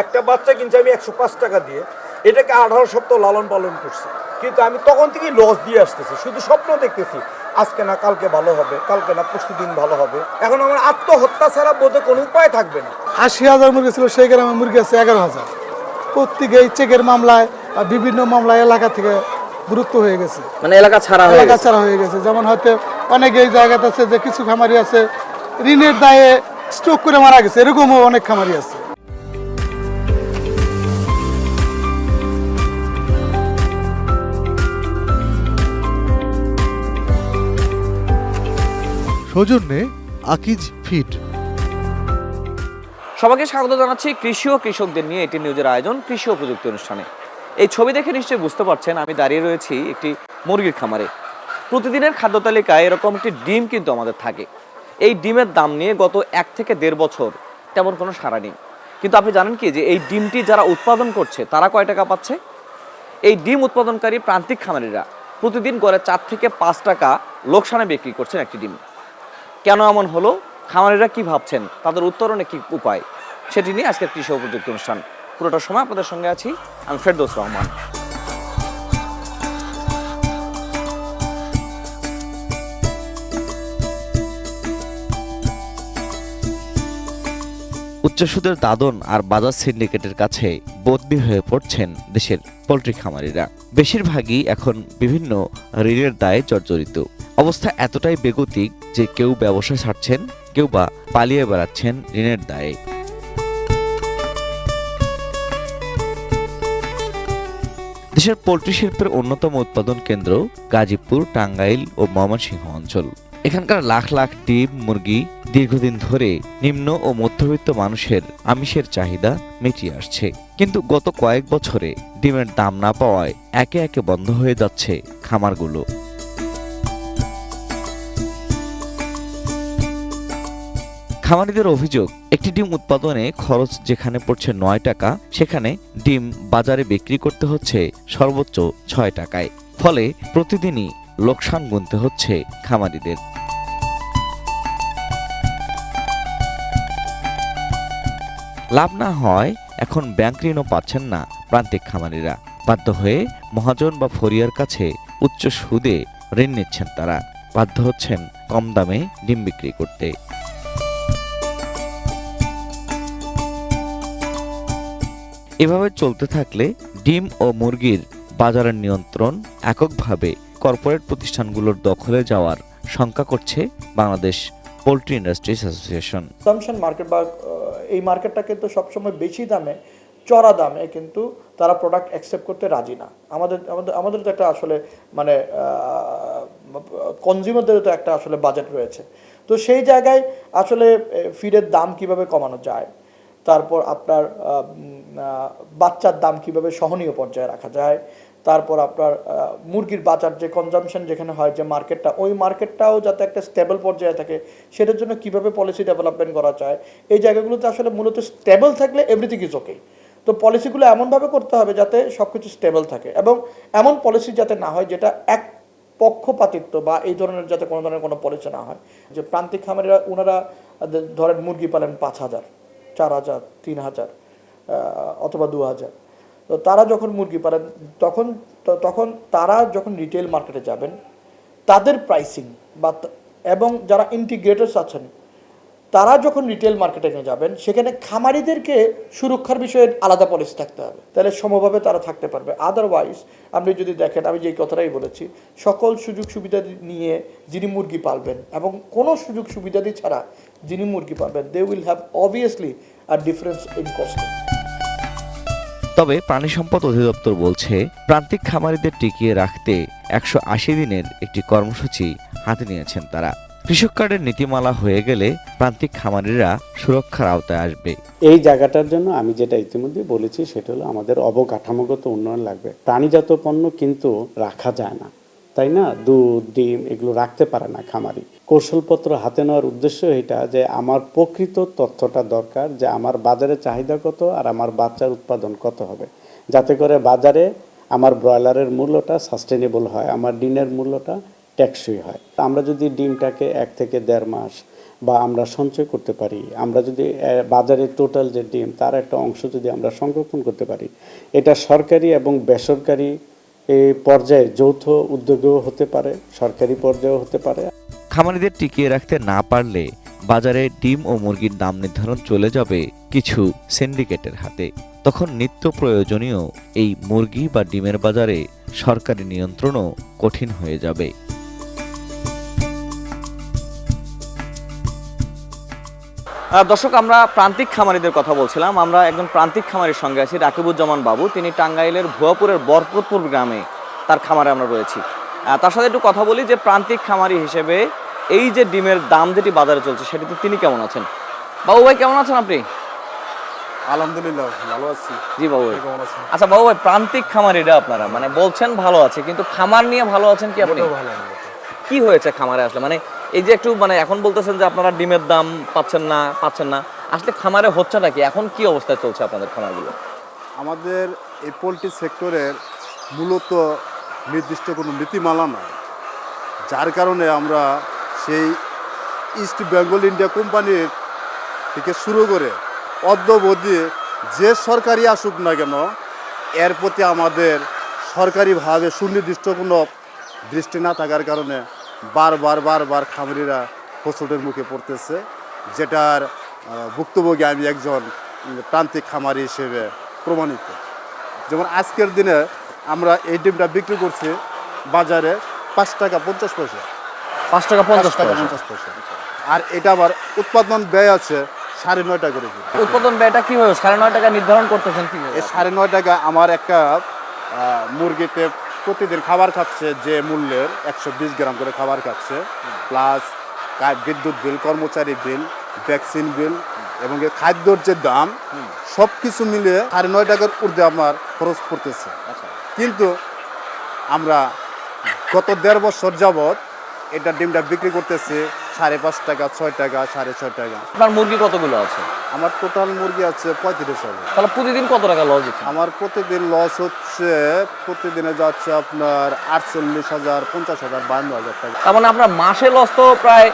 একটা বাচ্চা কিনছি আমি 105 টাকা দিয়ে, এটাকে 18 সপ্তাহ লালন পালন করছি, কিন্তু আমি তখন থেকেই লস দিয়ে আসতেছি, শুধু স্বপ্ন দেখতেছি আজকে না কালকে ভালো হবে, কালকে না পরশু দিন ভালো হবে। এখন আমার আত্মহত্যা ছাড়া বোধহয় কোনো উপায় থাকবে না। 80,000 মুরগি ছিল, সেই গ্রামে মুরগি আছে 11,000। প্রত্যেকে এই চেকের মামলায় বিভিন্ন মামলায় এলাকা থেকে গুরুত্ব হয়ে গেছে, মানে এলাকা ছাড়া হয়ে গেছে। যেমন হয়তো অনেকে এই জায়গাতে আছে যে কিছু খামারি আছে ঋণের দায়ে স্ট্রোক করে মারা গেছে, এরকমও অনেক খামারি আছে। সৌজন্যে আকিজ ফিড। সবাইকে স্বাগত জানাচ্ছি কৃষি ও কৃষকদের নিয়ে এটি নিউজের আয়োজন কৃষি ও প্রযুক্তি অনুষ্ঠানে। এই ছবি দেখে নিশ্চয়ই বুঝতে পারছেন আমি দাঁড়িয়ে রয়েছি একটি মুরগির খামারে। প্রতিদিনের খাদ্য তালিকায় এরকম একটি ডিম কিন্তু আমাদের থাকে। এই ডিমের দাম নিয়ে গত 1 থেকে 1.5 বছর তেমন কোনো সাড়া নেই। কিন্তু আপনি জানেন কি যে এই ডিমটি যারা উৎপাদন করছে তারা কয় টাকা পাচ্ছে? এই ডিম উৎপাদনকারী প্রান্তিক খামারিরা প্রতিদিন গড়ে 4 থেকে 5 টাকা লোকসানে বিক্রি করছেন একটি ডিম। কেন এমন হলো, খামারিরা কি ভাবছেন, তাদের উত্তরণে কি উপায়, সেটি নিয়ে আজকের কৃষি ও প্রযুক্তি অনুষ্ঠান। পুরোটা সময় আপনাদের সঙ্গে আছি আমি ফেরদৌস রহমান। উচ্চ সুদের দাদন আর বাজার সিন্ডিকেটের কাছে বন্দী হয়ে পড়ছেন দেশের পোল্ট্রি খামারিরা। বেশিরভাগই এখন বিভিন্ন ঋণের দায়ে জর্জরিত। অবস্থা এতটাই বেগতিক যে কেউ ব্যবসা ছাড়ছেন, কেউ বা পালিয়ে বেড়াচ্ছেন ঋণের দায়ে। দেশের পোল্ট্রি শিল্পের অন্যতম উৎপাদন কেন্দ্র গাজীপুর, টাঙ্গাইল ও ময়মনসিংহ অঞ্চল। এখানকার লাখ লাখ ডিম মুরগি দীর্ঘদিন ধরে নিম্ন ও মধ্যবিত্ত মানুষের আমিষের চাহিদা মিটিয়ে আসছে। কিন্তু গত কয়েক বছরে ডিমের দাম না পাওয়ায় একে একে বন্ধ হয়ে যাচ্ছে খামারগুলো। খামারিদের অভিযোগ, একটি ডিম উৎপাদনে খরচ যেখানে পড়ছে 9 টাকা, সেখানে ডিম বাজারে বিক্রি করতে হচ্ছে সর্বোচ্চ 6 টাকায়। ফলে প্রতিদিনই লোকসান গুনতে হচ্ছে খামারিদের। লাভ না হয় এখন ব্যাংক ঋণও পাচ্ছেন না প্রান্তিক খামারিরা। বাধ্য হয়ে মহাজন বা ফরিয়ার কাছে উচ্চ সুদে ঋণ নিচ্ছেন তারা। বাধ্য হচ্ছেন কম দামে ডিম বিক্রি করতে। এভাবে চলতে থাকলে ডিম ও মুরগির বাজারের নিয়ন্ত্রণ এককভাবে কর্পোরেট প্রতিষ্ঠানগুলোর দখলে যাওয়ার শঙ্কা করছে Bangladesh poultry industries association. Consumption market বা এই মার্কেটটা কিন্তু সবসময় বেশি দামে, চড়া দামে কিন্তু তারা প্রোডাক্ট অ্যাকসেপ্ট করতে রাজি না। আমাদের তো একটা আসলে মানে কনজিউমারদেরও তো একটা আসলে বাজেট রয়েছে। তো সেই জায়গায় আসলে ফিডের দাম কিভাবে কমানো যায়, তারপর আপনার বাচ্চার দাম কিভাবে সহনীয় পর্যায়ে রাখা যায়, তারপর আপনার মুরগির বাজার যে কনজাম্পশন যেখানে হয়, যে মার্কেটটা, ওই মার্কেটটাও যাতে একটা স্টেবল পর্যায়ে থাকে, সেটার জন্য কিভাবে পলিসি ডেভেলপমেন্ট করা যায়। এই জায়গাগুলোতে আসলে মূলত স্টেবল থাকলে এভরিথিং ইজ ওকে। তো পলিসিগুলো এমনভাবে করতে হবে যাতে সব কিছু স্টেবল থাকে, এবং এমন পলিসি যাতে না হয় যেটা এক পক্ষপাতিত্ব বা এই ধরনের, যাতে কোনো ধরনের কোনো পলিসি না হয়। যে প্রান্তিক খামারিরা ওনারা ধরেন মুরগি পালেন 5,000, 4,000, 3,000 অথবা 2,000। তো তারা যখন মুরগি পালেন তখন তারা যখন রিটেল মার্কেটে যাবেন, তাদের প্রাইসিং বা এবং যারা ইন্টিগ্রেটরস আছেন তারা যখন রিটেল মার্কেটে নিয়ে যাবেন, সেখানে খামারিদেরকে সুরক্ষার বিষয়ে আলাদা পলিসি থাকতে হবে, তাহলে সমভাবে তারা থাকতে পারবে। আদারওয়াইজ আপনি যদি দেখেন, আমি যেই কথাটাই বলেছি, সকল সুযোগ সুবিধা নিয়ে যিনি মুরগি পালবেন এবং কোনো সুযোগ সুবিধাদি ছাড়া যিনি মুরগি পালবেন, they will have obviously a difference in cost. তবে প্রাণী সম্পদ অধিদপ্তর বলছে, প্রান্তিক খামারিদের টিকিয়ে রাখতে 180 দিনের একটি কর্মসূচি হাতে নিয়েছেন তারা। কৃষক কার্ডের নীতিমালা হয়ে গেলে প্রান্তিক খামারিরা সুরক্ষার আওতায় আসবে। এই জায়গাটার জন্য আমি যেটা ইতিমধ্যে বলেছি সেটা হলো আমাদের অবকাঠামোগত উন্নয়ন লাগবে। প্রাণীজাত পণ্য কিন্তু রাখা যায় না, তাই না? দুধ, ডিম এগুলো রাখতে পারে না খামারি। কৌশলপত্র হাতে নেওয়ার উদ্দেশ্য এটা যে আমার প্রকৃত তথ্যটা দরকার, যে আমার বাজারে চাহিদা কত আর আমার বাচ্চার উৎপাদন কত হবে, যাতে করে বাজারে আমার ব্রয়লারের মূল্যটা সাস্টেনেবল হয়, আমার ডিমের মূল্যটা টেকসই হয়। আমরা যদি ডিমটাকে 1 থেকে 1.5 মাস বা আমরা সঞ্চয় করতে পারি, আমরা যদি বাজারে টোটাল যে ডিম তার একটা অংশ যদি আমরা সংরক্ষণ করতে পারি, এটা সরকারি এবং বেসরকারি পর্যায়ে যৌথ উদ্যোগেও হতে পারে, সরকারি পর্যায়েও হতে পারে। খামারিদের টিকিয়ে রাখতে না পারলে বাজারে ডিম ও মুরগির দাম নির্ধারণ চলে যাবে কিছু সিন্ডিকেটের হাতে। তখন নিত্য প্রয়োজনীয় এই মুরগি বা ডিমের বাজারে সরকারি নিয়ন্ত্রণও কঠিন হয়ে যাবে। দর্শক, আমরা প্রান্তিক খামারিদের কথা বলছিলাম। আমরা একজন প্রান্তিক খামারির সঙ্গে আছি, রাকিবুজ্জামান বাবু। তিনি টাঙ্গাইলের ভুয়াপুরের বরকতপুর গ্রামে তার খামারে আমরা রয়েছি। তার সাথে একটু কথা বলি যে প্রান্তিক খামারি হিসেবে এই যে ডিমের দাম যেটি বাজারে চলছে সেটিতে তিনি কেমন আছেন। বাবু ভাই কেমন আছেন আপনি? আলহামদুলিল্লাহ ভালো আছি। জি বাবু ভাই। কেমন আছেন? আচ্ছা বাবু ভাই, প্রান্তিক খামারিরা আপনারা মানে বলছেন ভালো আছে, কিন্তু খামার নিয়ে ভালো আছেন কি আপনি? কি হয়েছে খামারে আসলে? মানে এই যে একটু মানে এখন বলতেছেন যে আপনারা ডিমের দাম পাচ্ছেন না, আসলে খামারে হচ্ছে নাকি? এখন কি অবস্থায় চলছে আপনাদের খামারগুলো? আমাদের এই পোলট্রি সেক্টরের মূলত নির্দিষ্ট কোনো নীতিমালা নাই, যার কারণে আমরা সেই ইস্ট বেঙ্গল ইন্ডিয়া কোম্পানির থেকে শুরু করে অদ্যাবধি যে সরকারি আসুক না কেন, এর প্রতি আমাদের সরকারিভাবে সুনির্দিষ্ট কোনো দৃষ্টি না থাকার কারণে বারবার খামারিরা হোঁচটের মুখে পড়তেছে, যেটার ভুক্তভোগী আমি একজন প্রান্তিক খামারি হিসেবে প্রমাণিত। যেমন আজকের দিনে আমরা এই ডিমটা বিক্রি করছি বাজারে 5 টাকা 50 পয়সা। 5 টাকা 50 পয়সা। আর এটা আবার উৎপাদন ব্যয় আছে 9.5 টাকা করে। উৎপাদন ব্যয়টা কি হয় 9.5 টাকা নির্ধারণ করতেছেন কি? এই 9.5 টাকা আমার একটা মুরগিতে প্রতিদিন খাবার খাচ্ছে যে মূল্যের 120 গ্রাম করে খাবার খাচ্ছে, প্লাস বিদ্যুৎ বিল, কর্মচারী বিল, ভ্যাকসিন বিল এবং খাদ্যর যে দাম, সব কিছু মিলে 9.5 টাকার ঊর্ধ্বে আমার খরচ পড়তেছে। কিন্তু আমরা গত 1.5 বছর যাবৎ এটা ডিমটা বিক্রি করতেছি 5.5 টাকা, 6 টাকা, 6.5 টাকা। আপনার মুরগি কতগুলো আছে? আমার টোটাল মুরগি আছে 35,000। তাহলে প্রতিদিন কত টাকা লস হচ্ছে? আমার প্রতিদিন লস হচ্ছে, প্রতিদিনে যাচ্ছে আপনার 48,000, 50,000, 52,000 টাকা। তার মানে আপনার মাসে লস তো প্রায়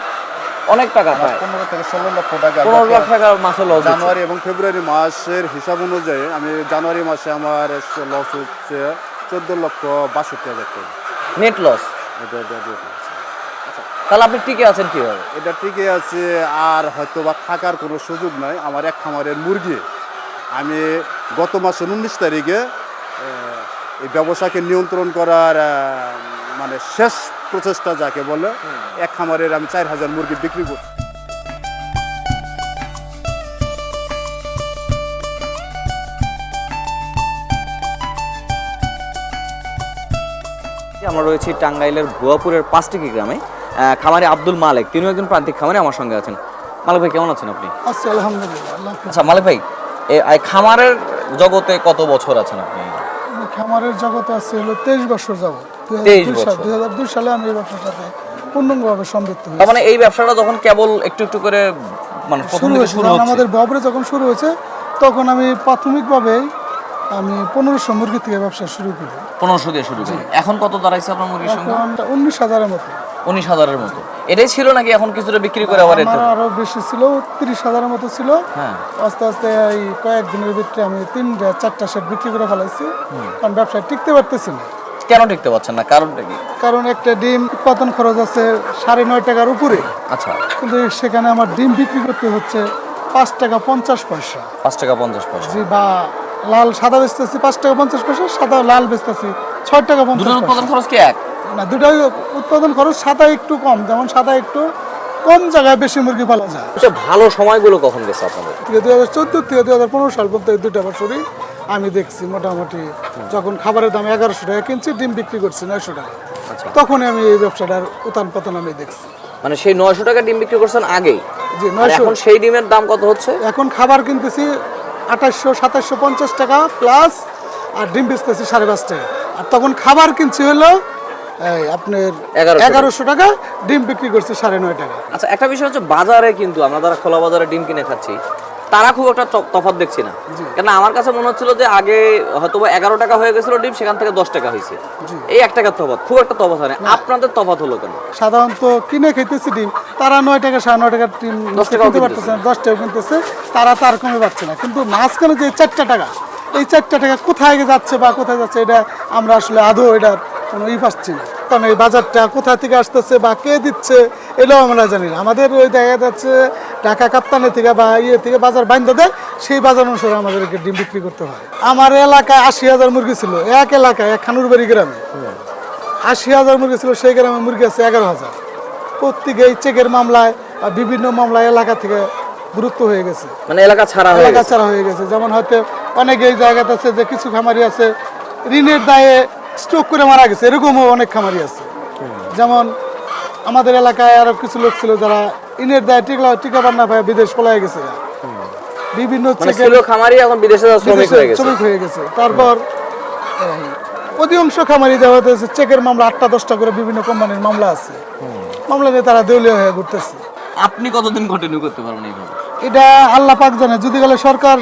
অনেক টাকা, প্রায় 15 থেকে 16 লক্ষ টাকা। 15 লাখ টাকা মাসে লস। জানুয়ারি এবং ফেব্রুয়ারি মাসের হিসাব অনুযায়ী আমি জানুয়ারি মাসে আমার লস হচ্ছে 14,62,000 টাকা নেট লস। তাহলে আপনি টিকে আছেন কিভাবে? এটা টিকে আছে, আর হয়তো বা থাকার কোনো সুযোগ নাই। আমার এক খামারের মুরগি আমি গত মাসের 19 তারিখে এই ব্যবসাকে নিয়ন্ত্রণ করার মানে শেষ প্রচেষ্টা যাকে বলে, এক খামারের আমি 4,000 মুরগি বিক্রি করছি। আমরা রয়েছি টাঙ্গাইলের ভুয়াপুরের 5টি গ্রামে। খামারে আব্দুল মালিক, তিনিও একজন প্রান্তিক খামারে আমার সঙ্গে আছেন। মালিক ভাই কেমন আছেন আপনি? আচ্ছা আলহামদুলিল্লাহ। আল্লাহ হাফেজ। আচ্ছা মালিক ভাই, এই খামারের জগতে কত বছর আছেন আপনি? আমি খামারের জগতে আছে হলো 23 বছর যাবত। 2002 সালে আমি এই ব্যবসার সাথে পূর্ণাঙ্গভাবে সম্পৃক্ত হই। তার মানে এই ব্যবসাটা যখন কেবল একটু করে মানে প্রথম থেকে শুরু হচ্ছে, আমাদের ববরে যখন শুরু হয়েছে তখন আমি প্রাথমিকভাবে আমি 1500 মুরগি থেকে ব্যবসা শুরু করি। 1500 দিয়ে শুরু করি। এখন কত দাঁড়াইছে আপনার মুরগির সংখ্যা? 19,000-এর মতো। 19,000-এর মতো। এটাই ছিল নাকি এখন কিছুটা বিক্রি করে আবার এতে? আরো বেশি ছিল, 30,000-এর মতো ছিল। হ্যাঁ, আস্তে আস্তে এই কয়েকদিনের ভিতরে আমি 3-4টা সেট বিক্রি করে ফেলাইছি, কারণ ব্যবসায় টিকতে পারতেছি না। কেন টিকতে পারছেন না? কারণটা কি? কারণ একটা ডিম উৎপাদন খরচ আছে 9.5 টাকার উপরে, আচ্ছা, কিন্তু সেখানে আমার ডিম বিক্রি করতে হচ্ছে 5 টাকা 50 পয়সা। 5 টাকা 50 পয়সা। জি, বা লাল সাদা বেচতেছি 5 টাকা 50 পয়সা, সাদা লাল বেচতেছি 6 টাকা 50 দুটোর উৎপাদন পয়সা। খরচ কি এক? না, দুটাই উৎপাদন খরচ। সাদা একটু কম, যেমন সাদা একটু কম জায়গায় বেশি মুরগি পালা যায়। আচ্ছা, ভালো সময়গুলো কখন গেছে আপনাদের? 2014 থেকে 2015 সাল পর্যন্ত এই 2টা বছরই আমি দেখছি মোটামুটি যখন খাবারের দাম 1100 টাকা কিনছি, ডিম বিক্রি করছি 900 টাকা। আচ্ছা, তখন আমি এই ব্যবসাটার উত্থান পতন আমি দেখছি। মানে সেই 900 টাকা ডিম বিক্রি করছেন আগেই? জি, আর 900। এখন সেই ডিমের দাম কত হচ্ছে? এখন খাবার কিনতেছি 2800-2750 টাকা প্লাস, আর ডিম বেচতেছি 5.5 টাকা। আর তখন খাবার কিনছি হলো এই আপনার 1100 টাকা, ডিম বিক্রি করছি 9.5 টাকা। আচ্ছা, একটা বিষয় হচ্ছে বাজারে কিন্তু আমরা যারা খোলা বাজারে ডিম কিনে খাচ্ছি, তারা খুব একটা তফাৎ দেখছি না, কেন আমার কাছে মনে হচ্ছিল যে আগে হয়তো 11 টাকা হয়ে গেছিল ডিম, সেখান থেকে 10 টাকা হয়েছে, এই 1 টাকার তফাৎ, খুব একটা তফাৎ হয় না। আপনাদের তফাৎ হলো কেন? সাধারণত কিনে খেতেছে ডিম, তারা 9 টাকা 9.5 টাকার ডিম 10 টাকাও কিনতে পারতেছে না, 10 টাকা কিনতেছে, তারা তার কমে পাচ্ছে না। কিন্তু মাঝখানে যে 4 টাকা, এই 4 টাকা কোথায় যাচ্ছে বা কোথায় যাচ্ছে এটা আমরা আসলে আদৌ এটা কোনো পাচ্ছি না। কারণ এই বাজারটা কোথা থেকে আসতেছে বা কে দিচ্ছে এটাও আমরা জানি না। আমাদের ওই দেখা যাচ্ছে ঢাকা কাপ্তানি থেকে বা থেকে বাজার বাইন্ধা দেয়, সেই বাজার অনুসারে আমাদেরকে ডিম বিক্রি করতে হয়। আমার এলাকায় 80,000 মুরগি ছিল, এক এলাকায় এক খানুরবাড়ি গ্রামে 80,000 মুরগি ছিল, সেই গ্রামে মুরগি আছে 11,000। প্রত্যেকে এই চেকের মামলায় বা বিভিন্ন মামলায় এলাকা থেকে গুরুত্ব হয়ে গেছে, মানে এলাকা ছাড়া হয়ে গেছে। যেমন হয়তো অনেকে এই জায়গাতে আছে যে কিছু খামারি আছে ঋণের দায়ে স্ট্রোক করে মারা গেছে, এরকমও অনেক খামারি আছে। যেমন আমাদের এলাকায় আরো কিছু লোক ছিল যারা ঋণের দায়ে টিকা না পায় বিদেশ পলায় গেছে, বিভিন্ন খামারি এখন বিদেশে শ্রমিক হয়ে গেছে। তারপর অধিকাংশ খামারি দেওয়া হয়েছে চেকের মামলা 8টা 10টা করে বিভিন্ন কোম্পানির মামলা আছে, মামলা নিয়ে তারা দেউলিয়া হয়ে ঘুরতেছে। আপনি কতদিন কন্টিনিউ করতে পারবেন এইভাবে? এটা আল্লাহ পাক জানে। যদি গেলে সরকার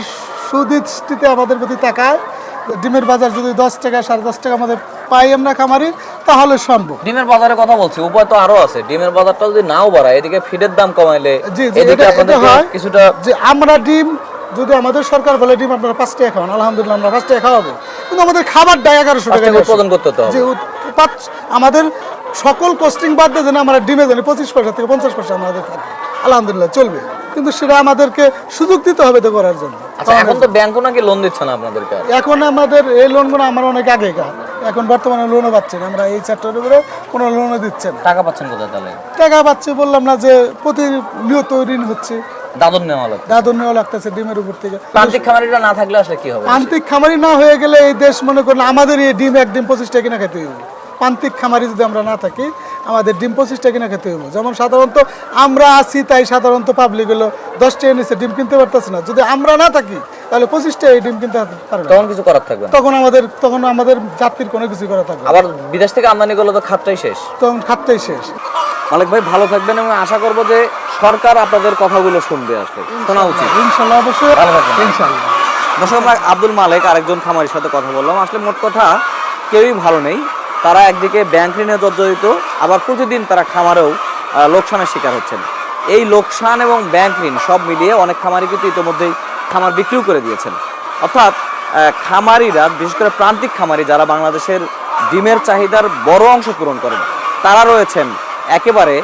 সুদৃষ্টিতে আমাদের প্রতি তাকায়, ডিমের বাজার যদি 10 টাকা 10.5 টাকা আমাদের পাই আমরা খামারি, তাহলে সম্ভব। ডিমের বাজারের কথা বলছি, উপায় তো আরো আছে। ডিমের বাজারটা যদি নাও বাড়ায়, এদিকে ফিডের দাম কমাইলে, এদিকে আপনাদের কিছুটা যে আমরা ডিম যদি আমাদের সরকার বলে ডিম আপনারা 5 টাকা খাওয়ান, আলহামদুলিল্লাহ আমরা 5 টাকা খাওয়াবো, কিন্তু আমাদের খাবারটা 1100 টাকা উৎপাদন করতে হবে। যে আমাদের সকল কস্টিং বাদ দিয়ে যেন আমরা ডিমে জানি 25 পয়সা থেকে 50 পয়সা আমাদের থাকে, আলহামদুলিল্লাহ চলবে। কিন্তু সেটা আমাদেরকে সুযোগ দিতে হবে তো করার জন্য। আচ্ছা, এখন তো ব্যাংকও নাকি লোন দিচ্ছে না আপনাদেরকে? এখন আমাদের এই লোনগুলো আমার অনেক আগেকার, এখন বর্তমানে লোনও পাচ্ছি না আমরা, এই সেক্টরের উপরে কোনো লোনও দিচ্ছে না। টাকা পাচ্ছেন কোথায় তাহলে? টাকা পাচ্ছি বললাম না যে প্রতিনিয়ত ঋণ হচ্ছে, দাদন নেওয়া লাগতেছে ডিমের উপর থেকে। প্রান্তিক খামারিরা না থাকলে আসলে কি হবে? প্রান্তিক খামারি না হয়ে গেলে এই দেশ মনে করেন আমাদের এই ডিম এক ডিম 25 টাকা কিনা খেতে হবে। প্রান্তিক খামারি যদি আমরা না থাকি, আমাদের ডিম 25 টাকা কিনা খেতে হবে। যেমন সাধারণত আমরা আছি, তাই সাধারণত পাবলিক হলো 10 টাকা নিচে ডিম কিনতে পারতেছে না। যদি আমরা না থাকি তাহলে 25 টাকা ডিম কিনতে পারবে, তখন কিছু করার থাকবে না। তখন আমাদের জাতির কোনো কিছু করা থাকবে। আবার বিদেশ থেকে আমদানি করলে তো খাতটাই শেষ, তখন খাতটাই শেষ। মালিক ভাই ভালো থাকবেন এবং আশা করব যে সরকার আপনাদের কথাগুলো শুনবে, আসলে শোনা উচিত। ইনশাআল্লাহ, অবশ্যই ভালো থাকবেন ইনশাআল্লাহ। দর্শক, আমরা আব্দুল মালিক আরেকজন খামারির সাথে কথা বললাম। আসলে মোট কথা কেউই ভালো নেই। তারা একদিকে ব্যাংক ঋণে জর্জরিত, আবার প্রতিদিন তারা খামারেও লোকসানের শিকার হচ্ছেন। এই লোকসান এবং ব্যাংক ঋণ সব মিলিয়ে অনেক খামারি কিন্তু ইতিমধ্যেই খামার বিক্রিও করে দিয়েছেন। অর্থাৎ খামারিরা, বিশেষ করে প্রান্তিক খামারি যারা বাংলাদেশের ডিমের চাহিদার বড় অংশ পূরণ করেন, তারা রয়েছেন একেবারে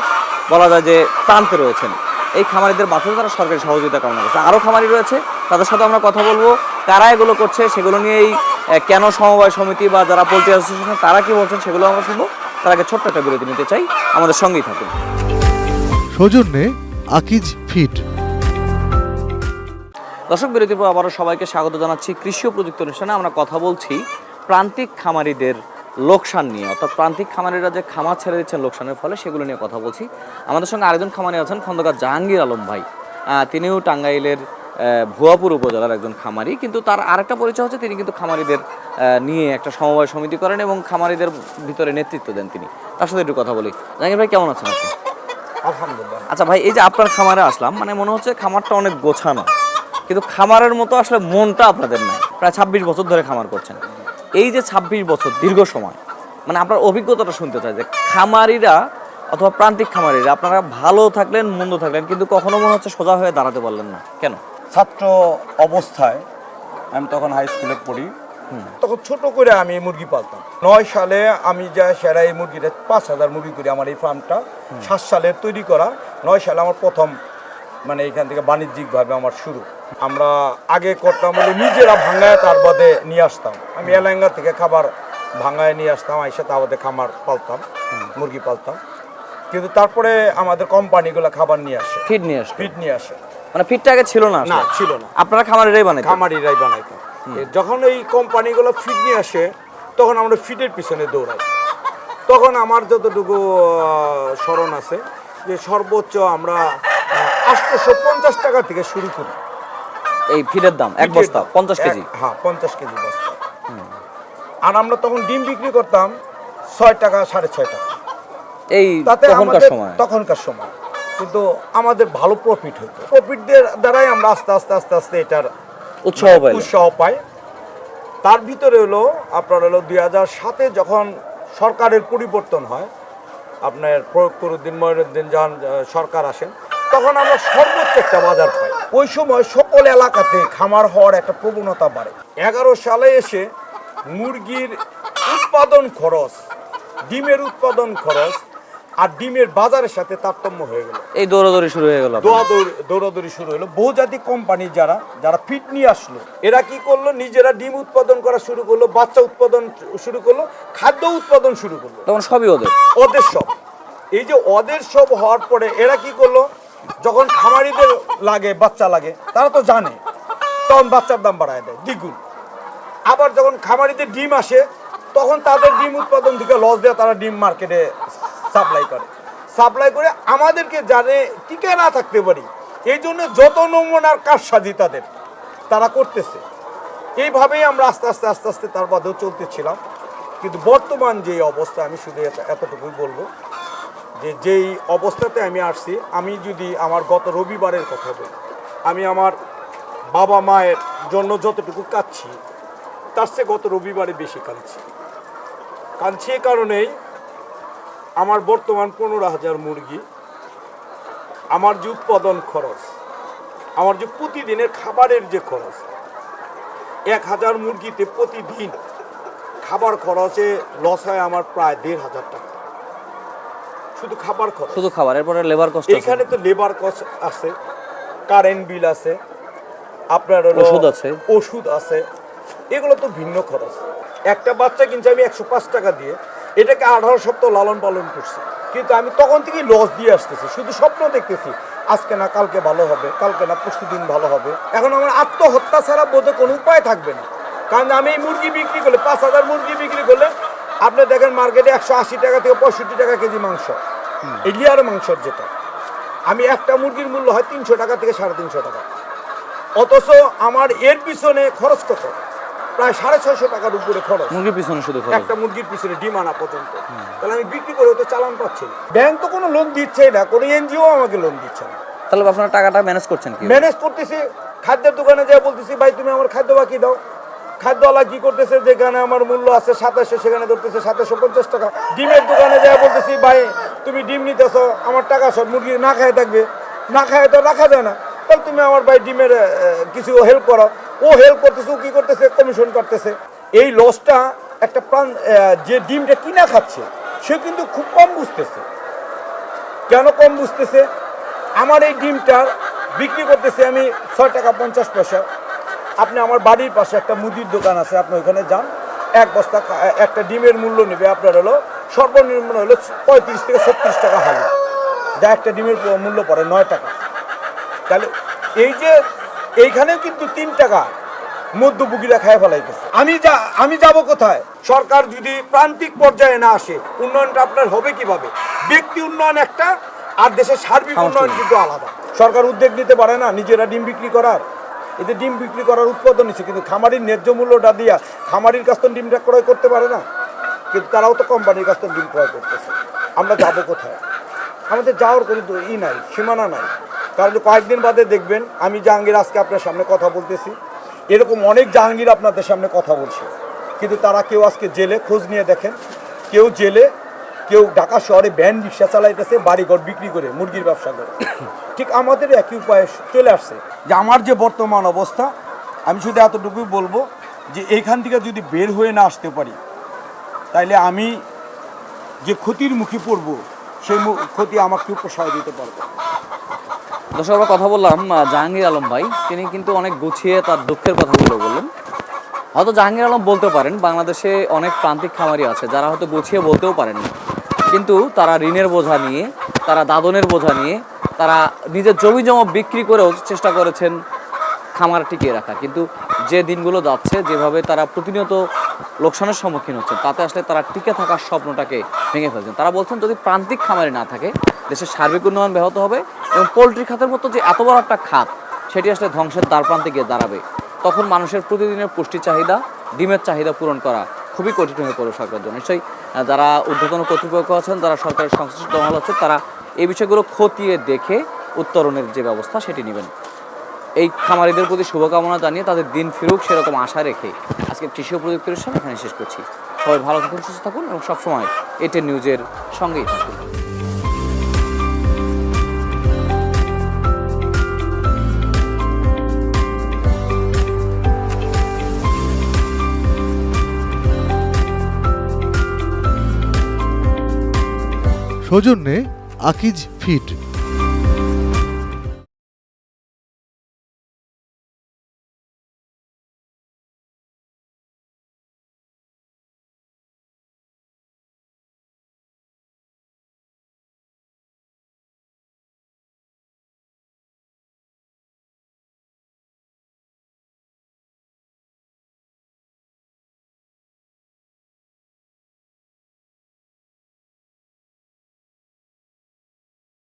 বলা যায় যে প্রান্তে রয়েছেন। এই খামারিদের বাঁচাতে তারা সরকারি সহযোগিতা কামনা করছে। আরও খামারি রয়েছে, তাদের সাথে আমরা কথা বলবো, কারা এগুলো করছে সেগুলো নিয়েই, কেন সমবায় সমিতি বা যারা পোল্ট্রি অ্যাসোসিয়েশন তারা কি বলছেন সেগুলো আমরা শুনবো। তার আগে ছোট্ট একটা বিরতি নিতে চাই, আমাদের সঙ্গেই থাকুন। সৌজন্যে আকিজ ফিড। দর্শক, বিরতির পর আবারও সবাইকে স্বাগত জানাচ্ছি কৃষি ও প্রযুক্তি অনুষ্ঠানে। আমরা কথা বলছি প্রান্তিক খামারিদের লোকসান নিয়ে, অর্থাৎ প্রান্তিক খামারিরা যে খামার ছেড়ে দিচ্ছেন লোকসানের ফলে, সেগুলো নিয়ে কথা বলছি। আমাদের সঙ্গে আরেকজন খামারি আছেন, খন্দকার জাহাঙ্গীর আলম ভাই। তিনিও টাঙ্গাইলের ভুয়াপুর উপজেলার একজন খামারি, কিন্তু তার আরেকটা পরিচয় হচ্ছে তিনি কিন্তু খামারিদের নিয়ে একটা সমবায় সমিতি করেন এবং খামারিদের ভিতরে নেতৃত্ব দেন তিনি। তার সাথে একটু কথা বলি। জাহাঙ্গীর ভাই, কেমন আছেন আপনি? আলহামদুলিল্লাহ। আচ্ছা ভাই, এই যে আপনার খামারে আসলাম, মানে মনে হচ্ছে খামারটা অনেক গোছানো, কিন্তু খামারের মতো আসলে মনটা আপনাদের নাই। প্রায় 26 বছর ধরে খামার করছেন। এই যে 26 বছর দীর্ঘ সময়, মানে আপনার অভিজ্ঞতাটা শুনতে চাই যে খামারিরা অথবা প্রান্তিক খামারিরা, আপনারা ভালো থাকলেন মন্দ থাকলেন, কিন্তু কখনো মনে হচ্ছে সোজা হয়ে দাঁড়াতে পারলেন না, কেন? ছাত্র অবস্থায় আমি তখন হাই স্কুলে পড়ি, তখন ছোট করে আমি মুরগি পালতাম। 9 সালে আমি যা সেরা এই মুরগিটা 5000 মুরগি করি আমার এই ফার্মটা 7 সালে তৈরি করা। 9 সালে আমার প্রথম মানে এখান থেকে বাণিজ্যিকভাবে আমার শুরু। আমরা আগে করতাম হলো নিজেরা ভাঙায় তার বাদে নিয়ে আসতাম। আমি এলাঙ্গা থেকে খাবার ভাঙায় নিয়ে আসতাম, আইসা তার বাদে খামার পালতাম, মুরগি পালতাম। কিন্তু তারপরে আমাদের কোম্পানিগুলো খাবার নিয়ে আসে, ফিড নিয়ে আসে। মানে ফিডটা আগে ছিল না? না, ছিল না। আপনারা খামারিরাই বানাইতেন? খামারিরাই বানাইতাম। যখন এই কোম্পানিগুলো ফিড নিয়ে আসে, তখন আমরা ফিডের পিছনে দৌড়াই। তখন আমার যতটুকু স্মরণ আছে যে সর্বোচ্চ আমরা 850 টাকা থেকে শুরু করি। এই ফিডের দাম এক বস্তা 50 কেজি? হ্যাঁ, 50 কেজি বস্তা। আর আমরা তখন ডিম বিক্রি করতাম 6 টাকা 6.5 টাকা। এই তাতে তখনকার সময়? তখনকার সময় কিন্তু আমাদের ভালো প্রফিট হতো। প্রফিটদের দ্বারাই আমরা আস্তে আস্তে আস্তে আস্তে এটার উৎসাহ পাই। তার ভিতরে হলো আপনার হলো 2007-এ যখন সরকারের পরিবর্তন হয়, আপনার ফখরুদ্দিন মঈনুদ্দিন যখন সরকার আসেন, তখন আমরা সর্বোচ্চ একটা বাজার পাই। ওই সময় সকল এলাকাতে খামার হওয়ার একটা প্রবণতা বাড়ে। 11 সালে এসে মুরগির উৎপাদন খরচ, ডিমের উৎপাদন খরচ আর ডিমের বাজারের সাথে তারতম্য হয়ে গেল। এই দৌড়াদৌড়ি শুরু হয়ে গেল, দৌড়াদৌড়ি শুরু হলো। বহুজাতিক কোম্পানি যারা ফিট নিয়ে আসলো, এরা কি করলো, নিজেরা ডিম উৎপাদন করা শুরু করলো, বাচ্চা উৎপাদন শুরু করলো, খাদ্য উৎপাদন শুরু করলো। তখন সবই ওদের সব। এই যে ওদের সব হওয়ার পরে এরা কি করলো, যখন খামারিদের লাগে বাচ্চা লাগে, তারা তো জানে, তখন বাচ্চার দাম বাড়ায় দেয় দ্বিগুণ। আবার যখন খামারিদের ডিম আসে, তখন তাদের ডিম উৎপাদন থেকে লস দেওয়া, তারা ডিম মার্কেটে সাপ্লাই করে আমাদেরকে জানে টিকে না থাকতে পারি, এই জন্য যত নমুনার কারসাজি তারা করতেছে। এইভাবেই আমরা আস্তে আস্তে আস্তে আস্তে তার বাদেও চলতেছিলাম। কিন্তু বর্তমান যে অবস্থা, আমি শুধু এতটুকুই বলবো যে যেই অবস্থাতে আমি আসছি, আমি যদি আমার গত রবিবারের কথা বলি, আমি আমার বাবা মায়ের জন্য যতটুকু কাঁদছি, তার চেয়ে গত রবিবারে বেশি কাঁদছি। এ কারণেই আমার বর্তমান 15,000 মুরগি, আমার যে উৎপাদন খরচ, আমার যে প্রতিদিনের খাবারের যে খরচ, 1000 মুরগিতে প্রতিদিন খাবার খরচে লস হয় আমার প্রায় 1,500 টাকা, শুধু খাবার খরচ। শুধু খাবার, এরপরে লেবার কস্ট, এখানে তো লেবার কস্ট আছে, কারেন্ট বিল আছে, আপনার ওষুধ আছে, এগুলো তো ভিন্ন খরচ। একটা বাচ্চা কিনছে আমি 105 টাকা দিয়ে, এটাকে 18 সপ্তাহ লালন পালন করছি, কিন্তু আমি তখন থেকেই লস দিয়ে আসতেছি, শুধু স্বপ্ন দেখতেছি আজকে না কালকে ভালো হবে, কালকে না পরশু দিন ভালো হবে। এখন আমার আত্মহত্যা ছাড়া বোধে কোনো উপায় থাকবে না। কারণ আমি এই মুরগি বিক্রি করলে, 5,000 মুরগি বিক্রি করলে আপনি দেখেন মার্কেটে 180 টাকা থেকে 65 টাকা কেজি মাংস, এই লিয়ার মাংসর যেটা, আমি একটা মুরগির মূল্য হয় 300 টাকা থেকে 350 টাকা। অথচ আমার এর পিছনে খরচ কত, প্রায় 650 টাকার উপরে খরচ মুরগির পিছনে, শুধু একটা মুরগির পিছনে ডিম আনা পর্যন্ত। তাহলে আমি বিক্রি করে তো চালান পাচ্ছি না, ব্যাংক তো কোনো লোন দিচ্ছে না, কোনো এনজিও আমাকে লোন দিচ্ছে না। তাহলে আপনারা টাকাটা ম্যানেজ করছেন কি? ম্যানেজ করতেছি, খাদ্যের দোকানে যাই বলতেছি ভাই তুমি আমার খাদ্য বাকি দাও, খাদ্যওয়ালা কি করতেছে, যেখানে আমার মূল্য আছে 2700 সেখানে ধরতেছে 750 টাকা। ডিমের দোকানে যাই বলতেছি ভাই তুমি ডিম নিতেছো, আমার টাকা সব মুরগি না খায় থাকবে, না খায় তো রাখা যায় না, তাহলে তুমি আমার ভাই ডিমের কিছু হেল্প করো। ও হেল্প করতেছে, ও কি করতেছে, কমিশন করতেছে। এই লসটা একটা যে ডিমটা কিনা খাচ্ছে সে কিন্তু খুব কম বুঝতেছে। কেন কম বুঝতেছে, আমার এই ডিমটা বিক্রি করতেছি আমি 6 টাকা 50 পয়সা। আপনি আমার বাড়ির পাশে একটা মুদির দোকান আছে, আপনি ওখানে যান, এক বস্তা একটা ডিমের মূল্য নেবে আপনার হলো সর্বনিম্ন হলো 35 থেকে 36 টাকা হালি, যা একটা ডিমের মূল্য পড়ে 9 টাকা। তাহলে এই যে এইখানেও কিন্তু 3 টাকা মধ্যভোগীরা খায় ফেলাইতেছে। আমি যাব কোথায়? সরকার যদি প্রান্তিক পর্যায়ে না আসে, উন্নয়নটা আপনার হবে কিভাবে? ব্যক্তি উন্নয়ন একটা, আর দেশের সার্বিক উন্নয়ন কিন্তু আলাদা। সরকার উদ্যোগ নিতে পারে না নিজেরা ডিম বিক্রি করার, এতে ডিম বিক্রি করার উৎপাদন নিচ্ছে, কিন্তু খামারির ন্যায্য মূল্যটা দিয়া খামারির কাছ থেকে ডিমটা ক্রয় করতে পারে না, কিন্তু তারাও তো কোম্পানির কাছ থেকে ডিম ক্রয় করতেছে। আমরা যাবো কোথায়? আমাদের যাওয়ার কোনো নাই, সীমানা নাই। কারণ কয়েকদিন বাদে দেখবেন আমি জাহাঙ্গীর আজকে আপনার সামনে কথা বলতেছি, এরকম অনেক জাহাঙ্গীর আপনাদের সামনে কথা বলছে, কিন্তু তারা কেউ আজকে জেলে, খোঁজ নিয়ে দেখেন, কেউ জেলে, কেউ ঢাকা শহরে ভ্যান রিক্সা চালাইতেছে, বাড়িঘর বিক্রি করে মুরগির ব্যবসা করে। ঠিক আমাদের একই উপায়ে চলে আসছে। যে আমার যে বর্তমান অবস্থা, আমি শুধু এতটুকুই বলবো যে এইখান থেকে যদি বের হয়ে না আসতে পারি, তাইলে আমি যে ক্ষতির মুখে পড়বো সেই ক্ষতি আমাকে উপসহায় দিতে পারবে। দর্শক, আমরা কথা বললাম জাহাঙ্গীর আলম ভাই, তিনি কিন্তু অনেক গুছিয়ে তার দুঃখের কথাগুলো বললেন। হয়তো জাহাঙ্গীর আলম বলতে পারেন বাংলাদেশে অনেক প্রান্তিক খামারি আছে যারা হয়তো গুছিয়ে বলতেও পারেন না, কিন্তু তারা ঋণের বোঝা নিয়ে, তারা দাদনের বোঝা নিয়ে, তারা নিজের জমি জমা বিক্রি করেও চেষ্টা করেছেন খামার টিকিয়ে রাখা। কিন্তু যে দিনগুলো যাচ্ছে, যেভাবে তারা প্রতিনিয়ত লোকসানের সম্মুখীন হচ্ছেন, তাতে আসলে তারা টিকে থাকার স্বপ্নটাকে ভেঙে ফেলছেন। তারা বলছেন যদি প্রান্তিক খামারি না থাকে, দেশের সার্বিক উন্নয়ন ব্যাহত হবে এবং পোলট্রি খাতের মতো যে এত বড় একটা খাত, সেটি আসলে ধ্বংসের দ্বারপ্রান্তে গিয়ে দাঁড়াবে। তখন মানুষের প্রতিদিনের পুষ্টি চাহিদা, ডিমের চাহিদা পূরণ করা খুবই কঠিন হয়ে পড়ে সরকারের জন্য। নিশ্চয়ই যারা ঊর্ধ্বতন কর্তৃপক্ষ আছেন, যারা সরকারের সংশ্লিষ্ট দল আছেন, তারা এই বিষয়গুলো খতিয়ে দেখে উত্তরণের যে ব্যবস্থা সেটি নেবেন। এই খামারিদের প্রতি শুভকামনা জানিয়ে তাদের দিন ফিরুক সেরকম আশা রেখে আজকে কৃষি ও প্রযুক্তি অনুষ্ঠান এখানে শেষ করছি। সবাই ভালো থাকুন, সুস্থ থাকুন এবং সবসময় এটেন নিউজের সঙ্গেই থাকুন। সৌজন্যে আকিজ ফিট।